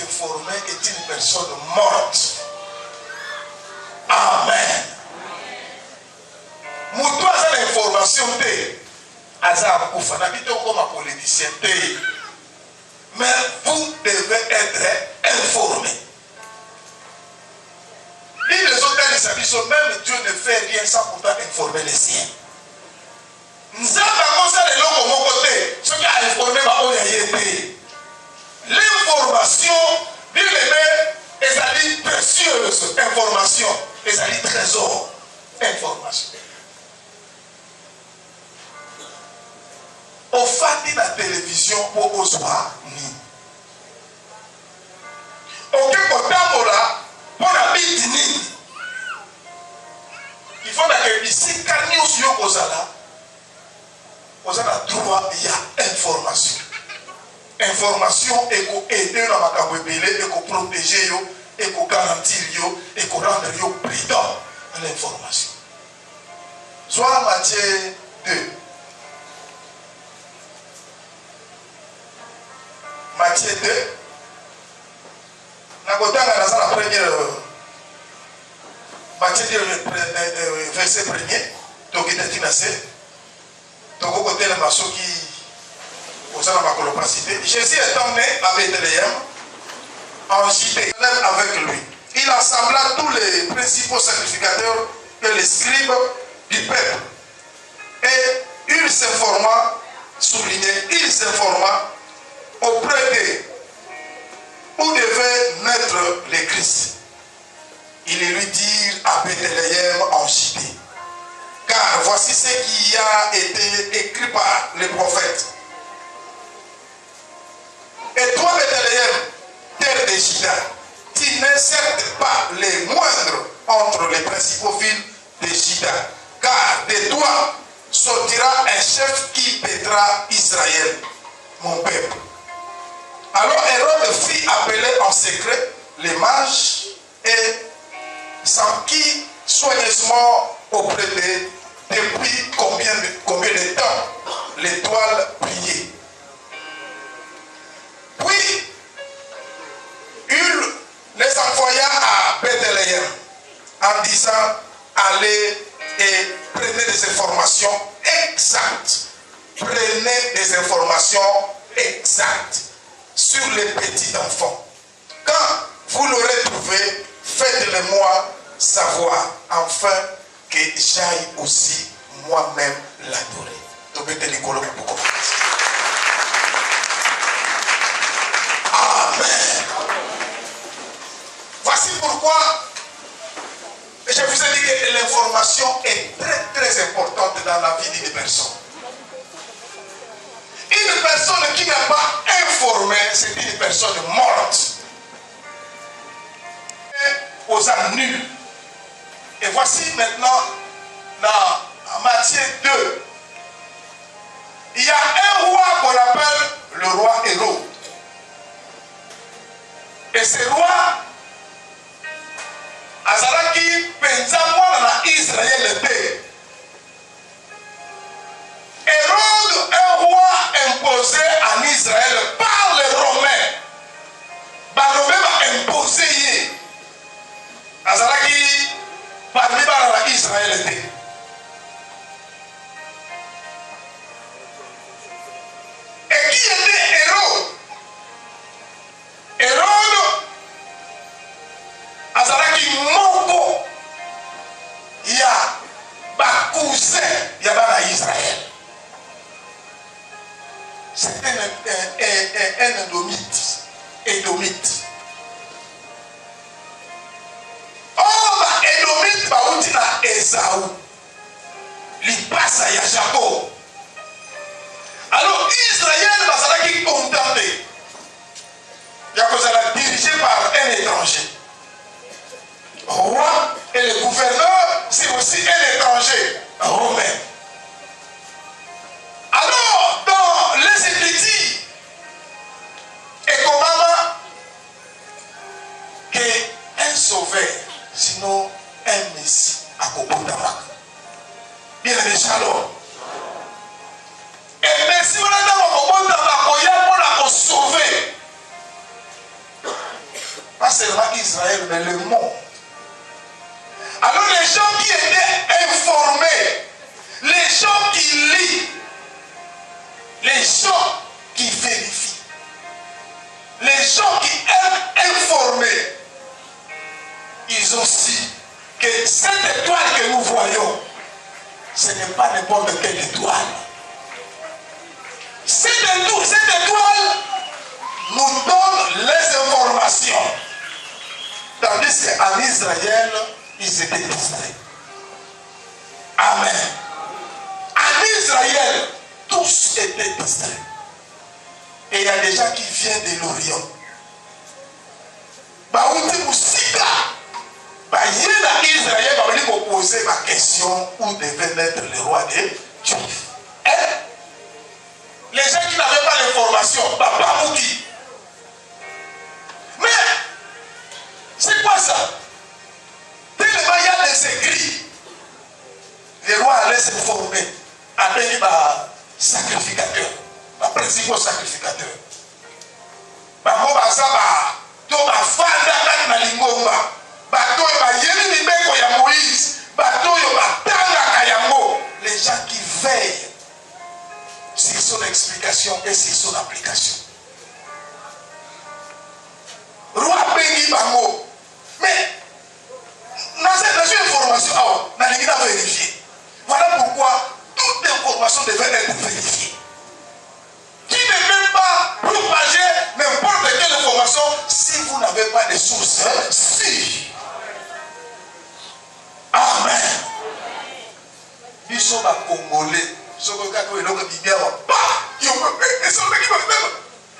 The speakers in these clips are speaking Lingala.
informé est une personne morte. Amen. Moutou a l'information de Azar Koufana, comme un politicien. Mais vous devez être informé. Et les autres, même Dieu ne fait rien sans pourtant informer les siens. Nous avons les langues de mon côté, ce qui a informé l'information, est précieuse information, est trésor information. Au fait de la télévision pour Oswa, aucun côté pour la bite, il faut que ici, quand nous sommes aux ala, vous avez droit, il y a information. Information et qu'on aide dans ma cabébélé, et qu'on protège, et qu'on garantit, et qu'on rende prudent à l'information. Soit Matthieu 2. Matthieu 2. Dans la première. Matthieu 2, verset 1er. Donc il est financé. Donc au côté de la maçon qui. Jésus étant né à Bethléem, en Judée, avec lui. Il assembla tous les principaux sacrificateurs et les scribes du peuple. Et il s'informa, souligné, il s'informa auprès d'eux où devait naître le Christ. Il lui dit à Bethléem en Judée. Car voici ce qui a été écrit par les prophètes. Et toi, Bethléem, terre de Juda, tu n'es certes pas les moindres entre les principaux villes de Juda, car de toi sortira un chef qui paîtra Israël, mon peuple. Alors Hérode fit appeler en secret les mages et s'enquit soigneusement auprès d'eux depuis combien de temps l'étoile brillait. Puis, il les envoya à Bethléem en disant, allez et prenez des informations exactes. Prenez des informations exactes sur les petits enfants. Quand vous l'aurez trouvé, faites-le-moi savoir, afin que j'aille aussi moi-même l'adorer. Amen. Voici pourquoi je vous ai dit que l'information est très très importante dans la vie d'une personne. Une personne qui n'est pas informée, c'est une personne morte. Et aux âmes nuls. Et voici maintenant dans Matthieu 2. Il y a un roi qu'on appelle le roi Hérode. Et ce roi, Azaraki Penzamwa na Israël était. Hérode, un roi imposé en Israël par les Romains. Les Romains ont imposé. Azaraki parmi les Israël était. Et qui était Hérode? Hérode, Azaraki Moko, il y a un cousin, il y a Israël. C'est un édomite. Oh, édomite, il y a Esaü. Il passe à Jacob. Alors, Israël, Azaraki condamné. Vous allez dirigé par un étranger. Le roi et le gouverneur, c'est aussi un étranger, un romain. Alors, dans les Écritures, et commandement qu'un sauveur, sinon un messie, à Kokodamak. Bien aimé, shalom. Et messie, on a dans le Kokodamak, on a pour la sauver. Pas seulement Israël, mais le monde. Alors les gens qui étaient informés, les gens qui lisent, les gens qui vérifient, les gens qui aiment informer, ils ont su que cette étoile que nous voyons, ce n'est pas n'importe quelle étoile. Cette étoile nous donne les informations. Tandis qu'en Israël, ils étaient distraits. Amen. En Israël, tous étaient distraits. Et il y a des gens qui viennent de l'Orient. Israël va venir me poser ma question où devait naître le roi des Juifs. Les gens qui n'avaient pas l'information, Papa Mouki. Mais, c'est quoi ça? Tellement il y a des écrits. Le roi allait se former avec les sacrificateurs, les principaux sacrificateurs. Bango basaba, to bafanda na lingomba, batoyo bayeli libeko ya Moïse, batoyo batanga kayango. Les gens qui veillent sur son explication et sur son application. Roi Bengi Bango. Mais, dans cette information, on a vérifié. Voilà pourquoi toute information devait être vérifiée. Qui ne peut pas propager n'importe quelle information si vous n'avez pas de sources sûres. Amen. Ils sont à Congolais.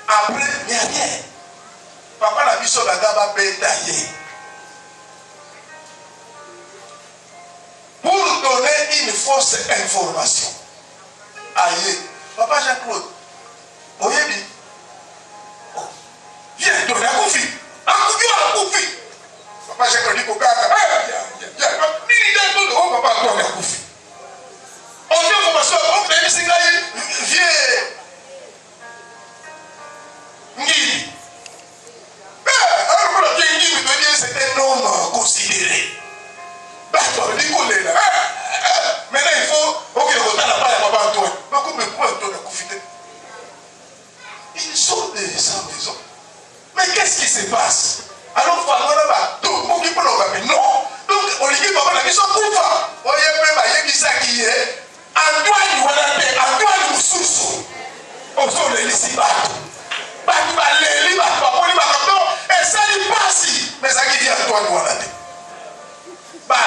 Après, il n'y a rien. Papa n'a vu son bagaba bétaillé. Pour donner une fausse information. Aïe. Papa Jean-Claude. Oyebi. Viens, donne un coup de fil. Un coup de fil. Papa Jean-Claude dit qu'au gars, papa donne un coup de fil. On dit information, on fait une signale, viens. Ngui. Alors, le Ngui veut dire c'est un homme considéré. D'accord, il dit qu'on est là. Maintenant, il faut. Ok, on n'a pas la papa Antoine. Mais comment Antoine a confité? Ils sont des sans maison. Mais qu'est-ce qui se passe? Alors, il faut avoir tout le monde qui peut l'organiser. Non. Donc, on lui dit, papa, la mission coupa. On y a même ça qui est. Antoine, voilà, Antoine Moussoussou. On sort les lycées. Et ça lui passe. Mais ça qui dit Antoine, voilà.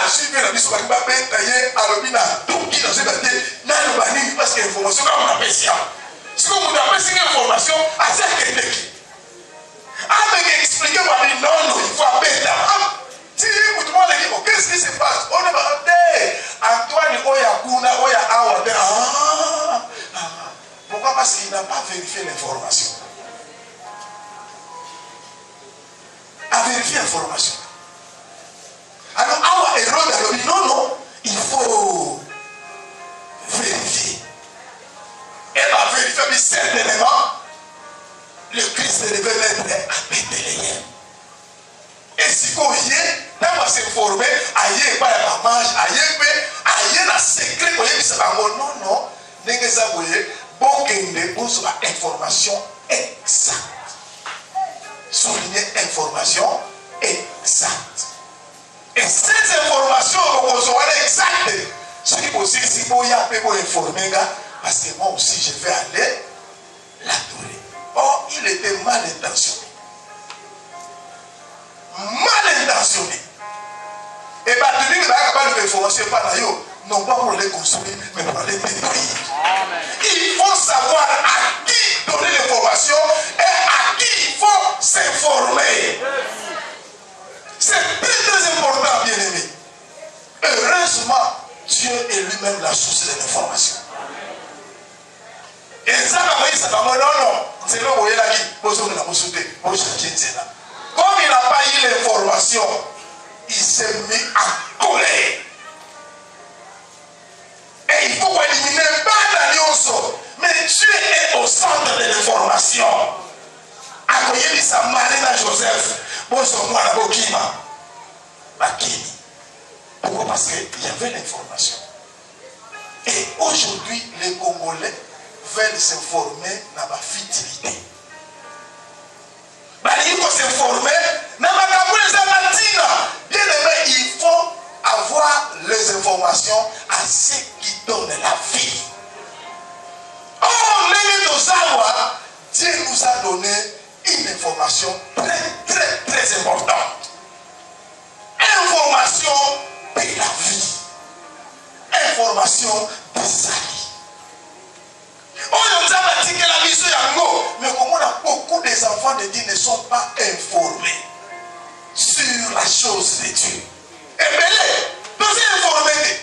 Si la mission va tailler à l'obina, tout qui dans ce bâtiment, n'a pas dit parce que l'information, on appelle ça. Si on appelle cette information, à ça qu'elle est qui. Avec expliquer, on dit non, il faut appeler ça. Si vous demandez, qu'est-ce qui se passe? On est marre. Antoine, Oyakuna, Oya, pourquoi? Parce qu'il n'a pas vérifié l'information. À vérifier l'information. Alors, Awa et Rod a dit non, il faut vérifier. Elle va vérifier, mais certainement, le Christ devait être à Bethléem. Et si vous voyez, dans s'informer, aïe, pas la marche, aïe, la secret, vous voyez, non, n'est-ce pas, vous voyez, bon, qu'il ne pose pas information exacte. Souligner information exacte. Et cette information, vous serez exacte. Ce qui vous dit, si vous y avez informé, parce que moi aussi, je vais aller l'adorer. Or, il était mal intentionné. Mal intentionné. Et bien, tu dis que la information n'est pas là, non pas pour les construire, mais pour les détruire. Il faut savoir à qui donner l'information et à qui il faut s'informer. C'est très très important, bien aimé. Heureusement, Dieu est lui-même la source de l'information. Et ça, non, c'est là où il a dit, comme il n'a pas eu l'information, il s'est mis en colère. Et il faut éliminer pas la lionceau. Mais Dieu est au centre de l'information. Accueillir sa marine à Joseph, moi la Bokima. Bakini. Pourquoi? Parce qu'il y avait l'information. Et aujourd'hui, les Congolais veulent s'informer dans la futilité. Il faut s'informer dans la bien aimé, il faut avoir les informations à ceux qui donnent la vie. Or, Dieu nous a donné une information très importante. Information de la vie. Information des amis. On nous a dit que la vie est yango, mais comme on a beaucoup des enfants de Dieu ne sont pas informés sur la chose de Dieu. Et bien, nous sommes informés.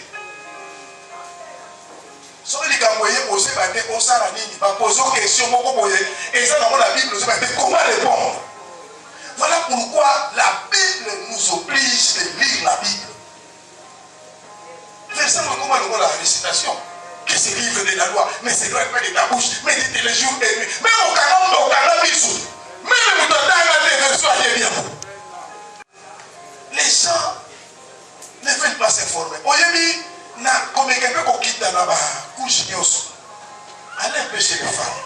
Si on dit qu'on poser une question, et ça dans la Bible, comment répondre? Voilà pourquoi la Bible nous oblige de lire la Bible. Verset comment la récitation. Que c'est livre de la loi, mais c'est loin de ta bouche, mais de les jours et nuits. Même au cannabis, même au version les gens ne veulent pas s'informer. Oyemi, comme quelqu'un qui quitte là-bas, couche allez un peu chez les femmes.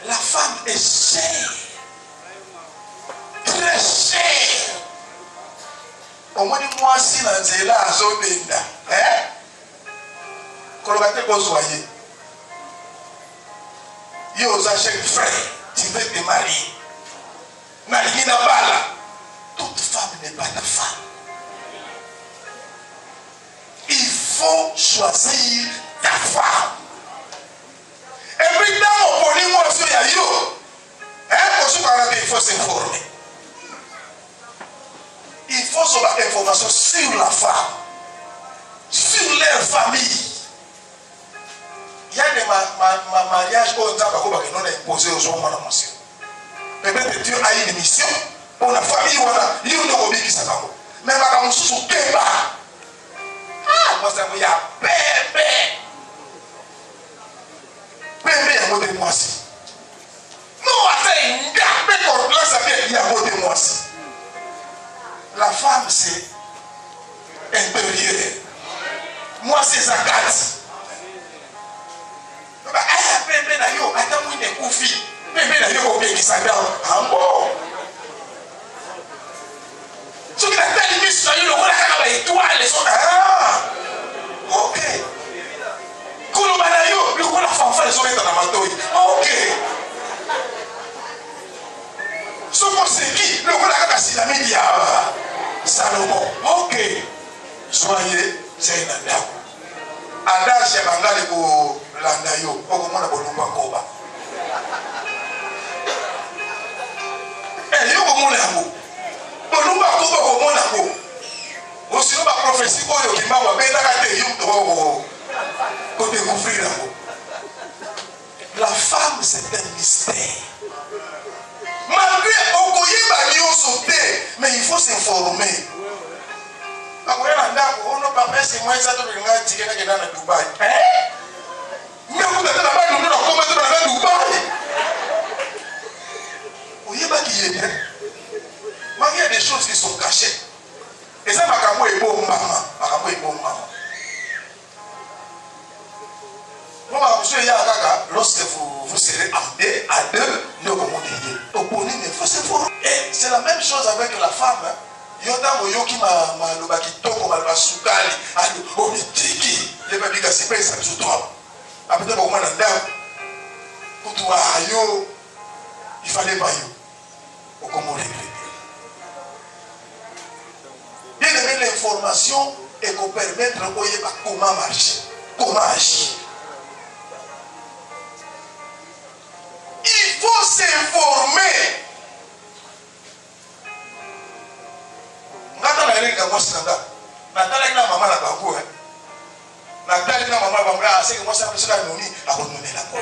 La femme est chère, très chère. Au moins, moi, si la zéla a zobenda, hein? Yo, achète frère, tu veux te marier. Toute femme n'est pas ta femme. Il faut choisir ta femme. Et puis, dans mon polymorphe, il faut s'informer. Il faut savoir l'information sur la femme, sur leur famille. Il y a des mariages où on a imposé aux hommes à la mention. Peut-être Dieu a une mission pour la famille. Il y a une famille qui s'attend. Mais il y a un sous Kéba. Moi, ça me dit bébé. Bébé, il y a un mot de moi aussi. Non, il y a un mot de moi aussi. La femme, c'est intérieur. Moi, c'est Zakat. Bébé na yo, attends moi des conflits. Bébé na yo, bébé qui s'appelle Ambo. Ce qui a tellement mis sur le rôle à étoile, les autres. Ah, ok. Kouloubana yo, le rôle à fanfare, les autres dans la matouille. Ok. Ce qu'on sait qui, le rôle à Kassinami Salomon. Ok. Soyez, c'est un adapte. Adage ya bangali ko landa yo okomona bolumba koba yo komona yango bolumba koba komona ko osino ba prophétie oyo kimbawa bendaka te yo to ko découvrir yango. La femme c'est un mystère. Malgré okoyeba nyonso te, mais il faut s'informer. On n'a pas fait ces moyens de Dubaï. Mais vous êtes là-bas, nous sommes à Dubaï. Vous voyez qui est bien. Il y a des choses qui sont cachées. Et ça, Makambo est bon, maman. Makambo est bon, maman. Moi, monsieur Yakaka, lorsque vous serez à deux, nous allons dire, il faut s'informer. Et c'est la même chose avec la femme. Yotango yoki maloba kitoko maloba sukali alo omitiki leba bika sipesa tsuto apete ba komana ndao kutu ayo il fallait pas yo okomole bien aimer l'information et qu'on permettre oyeba comment marcher, comment agir. Il faut s'informer. Natala ina mama na bango hein. Natala ina mama bango a c'est que moi ça me sera noni a ko noni la ko.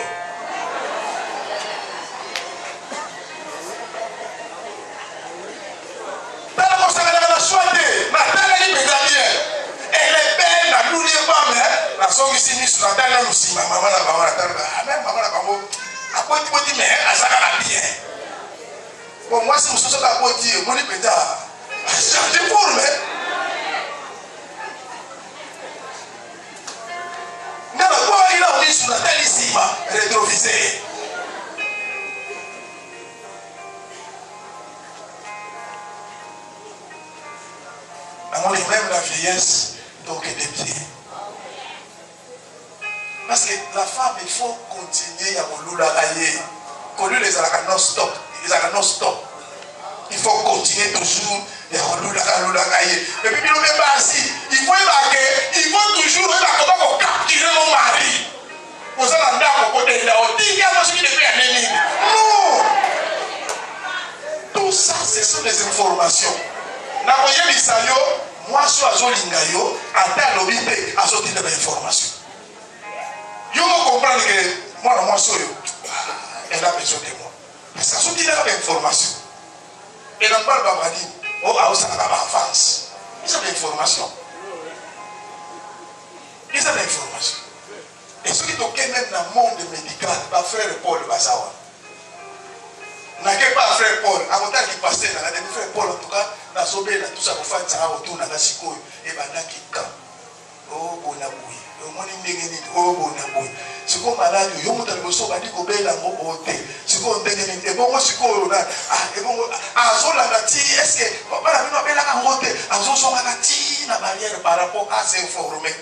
Tala ko sanga na choite. Natala ni bedamie. Elle est belle na luni pas mais la songi sini sur Natala no si mama na bango Natala. Même mama na bango a ko ti mais a saka na bien. Bon, moi, si vous souhaitez la beauté, mon pétard, changez pour moi. Dans le bois, il a mis sur la tête ici, rétrovisé. Même la vieillesse, donc des pieds. Parce que la femme, il faut continuer à rouler. Connu les alaka non-stop. Les alaka non-stop. Il faut continuer toujours à rouler. Et puis, il ne met pas ainsi. Il faut toujours capturer mon mari. Vous allez andar à côté de la haute. Il y a ce qui devait aller. Non. Tout ça, ce sont des informations. Moi, je suis à Zolingayo, à Talobité, à sortir de l'information. Vous comprenez que moi, elle a besoin de moi. Parce qu'à sortir de l'information. Et dans le bal, on va dire, oh, ça va avance. Ils ont l'information. Ils ont l'information. Et ceux qui toquent même dans le monde médical, pas frère Paul Bazawa. N'a pas frère Paul, avant qu'il passait dans la frère Paul, en tout cas, dans ce tout ça, pour faire ça autour de la Chico, et Banaki Kam. Oh, Bonaboui. Oh, Bonaboui. C'est comme malade, il y a un peu de choses qui sont belles à mon côté. C'est comme des gens qui sont c'est comme là. Et bon, à Zola, est-ce que papa n'a pas belle à mon côté? À Zola, la barrière par rapport à ces informés.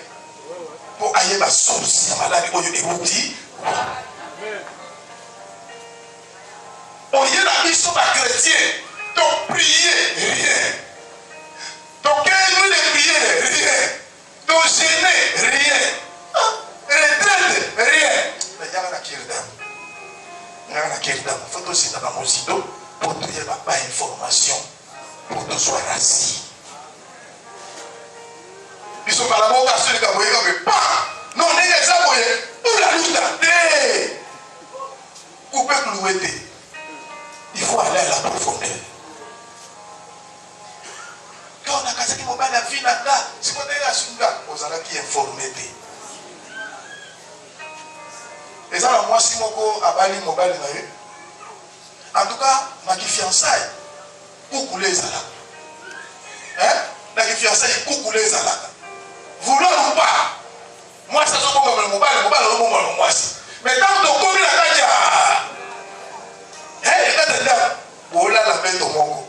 Pour aller à source, la malade, il y a des outils. On y a la mission de chrétien. Donc prier, rien. Donc qu'elle ne prier, rien. Donc gêner, rien. Retraite, rien. Mais il y a la kirdam. Il y a la kirdam. Il faut aussi dans mon site pour te dire pas information. Pour te sois rassis. Ils sont par la boca sur les caboyés comme pas. Non, on est des aboyés. Pour la lutte. Couper cloueté. Il faut aller à la profondeur. Quand on a cassé qui m'a la vie là, c'est quoi d'ailleurs à Sunga? Vous allez qui informer. Et ça, moi, si mon go a bali mobile, en tout cas, ma qui fiançaille, coucou les alaka. Hein? La qui fiançaille, coucou les alaka. Vouloir ou pas? Moi, ça se trouve comme le mobile, moi. Mais tant que tu connais la cadia. Hey, regarde, oh là, la bête au mongo.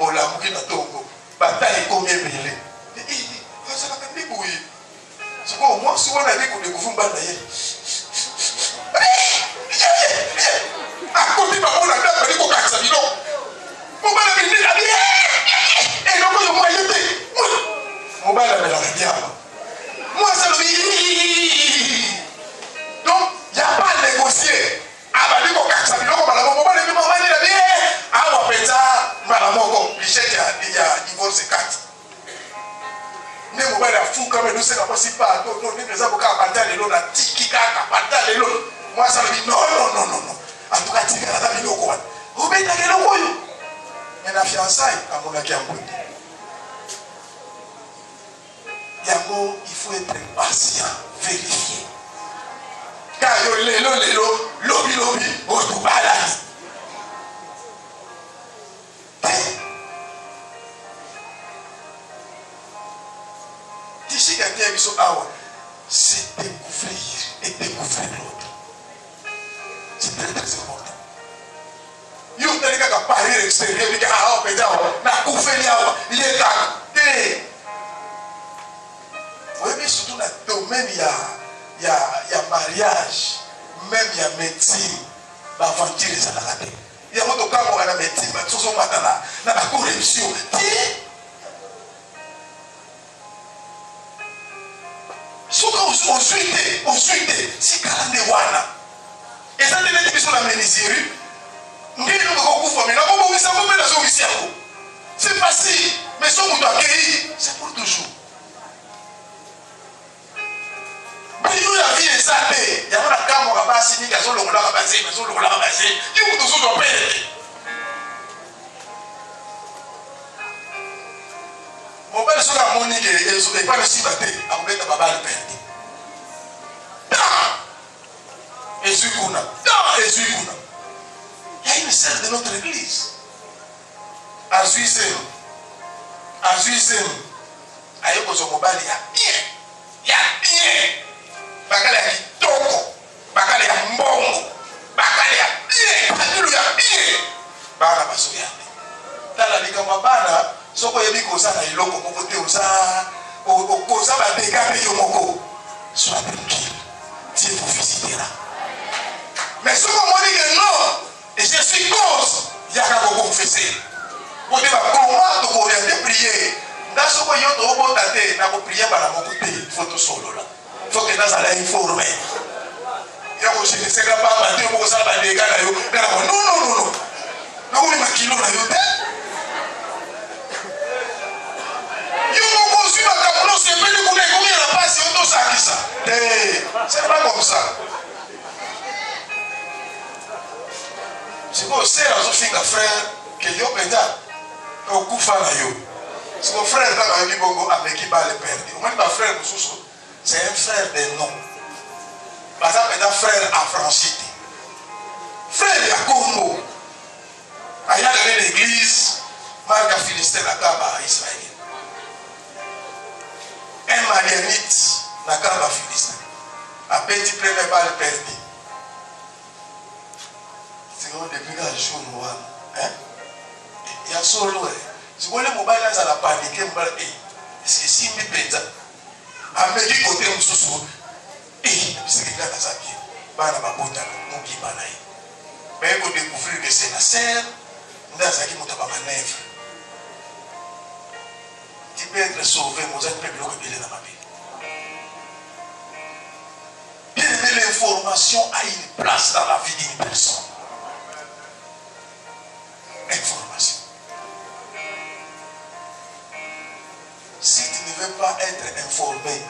Oh là, moukina tongo. Bataille combien brûlé. Ça va même débrouiller. C'est quoi, moi, si on a dit qu'on découvre un bataille. À côté de mon ami, on a dit qu'on a dit non. Mon bal a dit, et donc, moi, il était. Mon bal a dit, moi, ça le dit. Donc, il n'y a pas à négocier. Ah, bah, dit qu'on a dit non, mon bal a dit, ah, on va faire ça, madame, il y a divorce 4. Mais mon bal a fou quand même, nous, c'est pas si pas. Non, nous, les avocats, partage l'eau, la tiki, partage l'eau. Moi, ça me dit non. En tout cas, tu verras la vidéo quoi. Vous mettez la vidéo. Mais la fiançaille, à mon avis, il faut être patient, vérifier. Car lobby, au tout balade. D'ici quelqu'un qui sont c'est découvrir et découvrir l'autre. C'est très très important. Il y a des gens qui parlent l'extérieur, ils disent ah, on peut dire, il est là. Oui, mais surtout dans le domaine, il y a mariage, même il y a médecine, l'aventure est à la tête. Il y a d'autres cas où il y a la médecine, mais tout ça, dans la corruption. Ensuite, si 40 wana. Et ça devait être sur la menuiserie. C'est facile, mais si on doit accueillir, c'est pour toujours. Mais il y a la vie est sapée. Il y a un cas où on va pas signer, il y a un cas où on va passer, il y a un cas où on va passer. Il y a un cas où on va passer. Mon père est à Monique et il n'est pas le cibaté. À vous mettre à Baba le père. Il y a une sœur de notre église. azuisem aye ko zo mobali ya bien bakale ya kitoko bakale ya mbongo bakale ya bien kadulu ya bien bana basoya tala likamwa bana soko yebi ko za na iloko moko te oza okoza ba dégâts yo moko sois tranquille Dieu vous visitera mais ce qu'on m'a dit que non et je suis cause yaka ko confesser pour dire comment tu orienter prier dans ce que yo to botate na ko prier bana moko te faut to solo là faut que dans la informer ya ko je sais pas ba te ko ça ba dégâts na yo non na ko ni makilo na yo te c'est pas comme ça. C'est pour ça que je frère que yo penda au coup fa na yo. C'est mon frère dans la Bible avec qui va le perdre. Moi ma frère c'est un frère de nom. Par exemple un frère affranchi. Frère de Congo. Il y a dans l'église Marc Philistin la Kaba Israël. Un Madianite na Kaba Philistin. A petit premier balle perdu. C'est comme depuis qu'un jour nous hein? Il y a solo. Si vous voulez mobile là, ça la paniqué, c'est si mi penza. Avec qui côté on se souvient. C'est que là ça bien. Bana babota mon qui banaï. Mais il faut découvrir que c'est la sœur. Dans ça qui monte pas manœuvre. Tu peux être sauvé, mon êtes peut bloquer dans ma vie. L'information a une place dans la vie d'une personne. Information. Si tu ne veux pas être informé,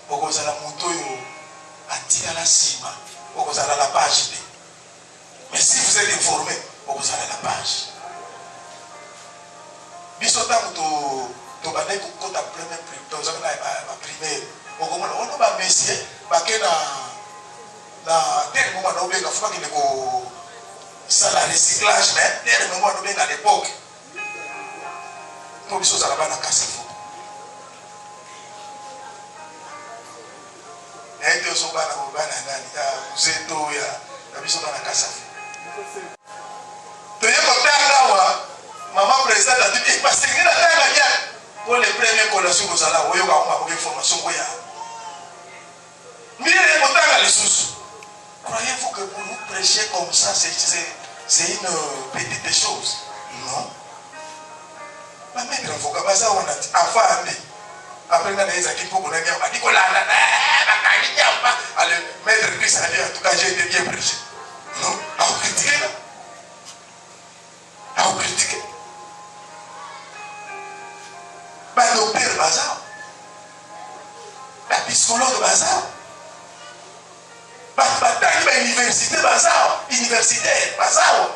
vous avez la moto à tirer la cima, vous avez la page. Mais si vous êtes informé, vous avez la page. Bisotam to bande ko ta premier to za na primaire o ko mona ono ba messier ba ke na tel moment na obenga fuka ki ko sala recyclage mais tel moment na obenga à l'époque to biso za ba na kasefo et to so ba na nani ya zeto ya biso ba na kasefo to yeko tanga maman présidente a dit parce que la terre pour les premières collations aux ala oyo ka on information ko ya mire les les sous croyez-vous que pour nous prêcher comme ça c'est une petite chose non ma maître avocat baza on a afande après na les équipes pour na a dit ko la na ba ka ni pas allez maître Christ a dit en tout cas j'ai été bien prêché non à critiquer là à critiquer le docteur bazar, la psychologue bazar, la université bazar, universitaire bazar.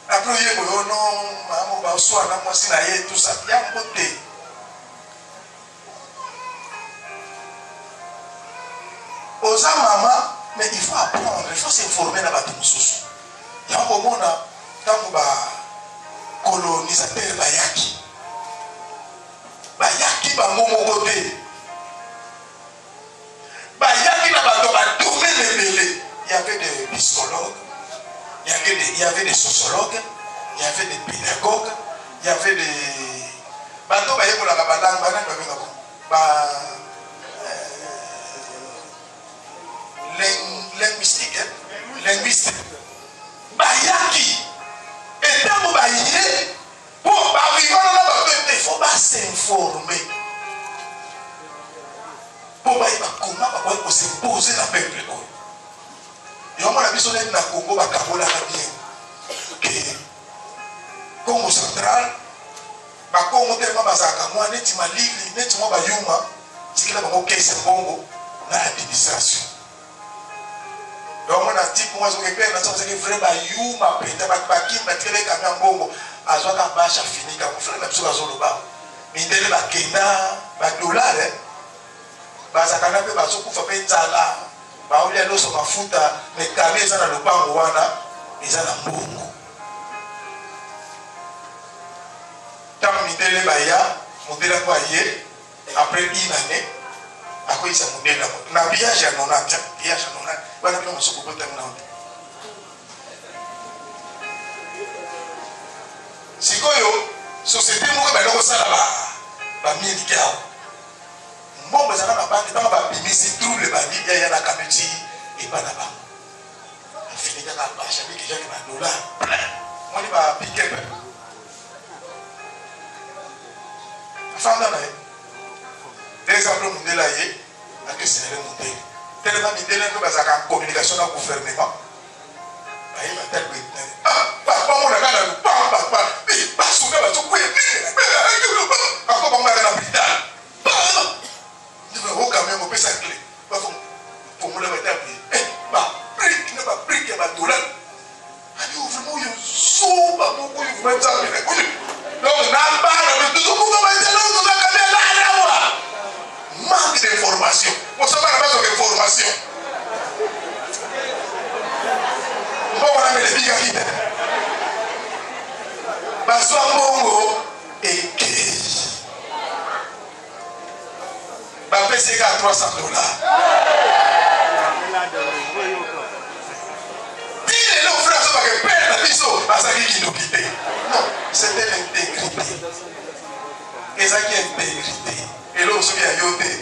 Après il y a non, maman va soir na moi si na yé tout ça bien côté. Aux maman, mais il faut apprendre, il faut s'informer dans bateau sous. Il y a un moment là, quand ba colonisateur bayaki bango moko te bayaki na bato badomaine ebele. Il y avait des psychologues, il y avait des sociologues, il y avait des pédagogues, il y avait des bato bayekolaka balangue banani babengako linguistique bayaki etango baye pour il faut pas s'informer pour comment on se poser la peuple. Et on a besoin d'être dans le Congo, bien. Congo central, Congo tellement bazaka, moi, net ma livre, net moi bayuma, c'est que là, on c'est Congo, dans l'administration. Donc on a dit, moi, je vais faire une chose, c'est vrai, bayuma, baki, mettre camion Congo. Azoka bacha fini ka frère na biso bazoloba mindele bakenda ba dollar bazakana pe bazokufa pe nzala baolia loso mafuta mais kameza na lopango wana ils ont un bongo. Tant que les baya, modèle quoi hier, après une année, à quoi ils sont modèle là. Na pillage à non à pillage à non à. Voilà que nous sommes au bout d'un an. Si quoi yo, société moi ben là ça là ba militaire. Bon ben ça va pas dans ba bimisi tout le bandi il y a la camétie et pas là-bas. Fini dans la page avec les gens qui va dollar. Moi il va piquer. Femme là. Des exemples mondial là y a que c'est le mondial. Tellement mondial que bah ça a communication dans le gouvernement. Bah il va tel que papa mon gars là papa pas soudain va tout couper. Encore on va dans l'hôpital. Je vais au camion on peut ça clé. Pas pour me lever d'appeler. Bah brique ne pas brique va dollar. Allez vraiment il sous pas beaucoup il va ça mais donc n'a pas de tout pour va dire là manque d'information. Vous savez la base d'information. Bon, on a mis les bigaris. Baswango et Kéj. Ma PCK à $300. Dis-le aux frères, ça va que perdre la biseau. Parce qu'il nous quittait. Non, c'était l'intégrité. Et ça qui est intégrité. Et là, on se vient à Yoté.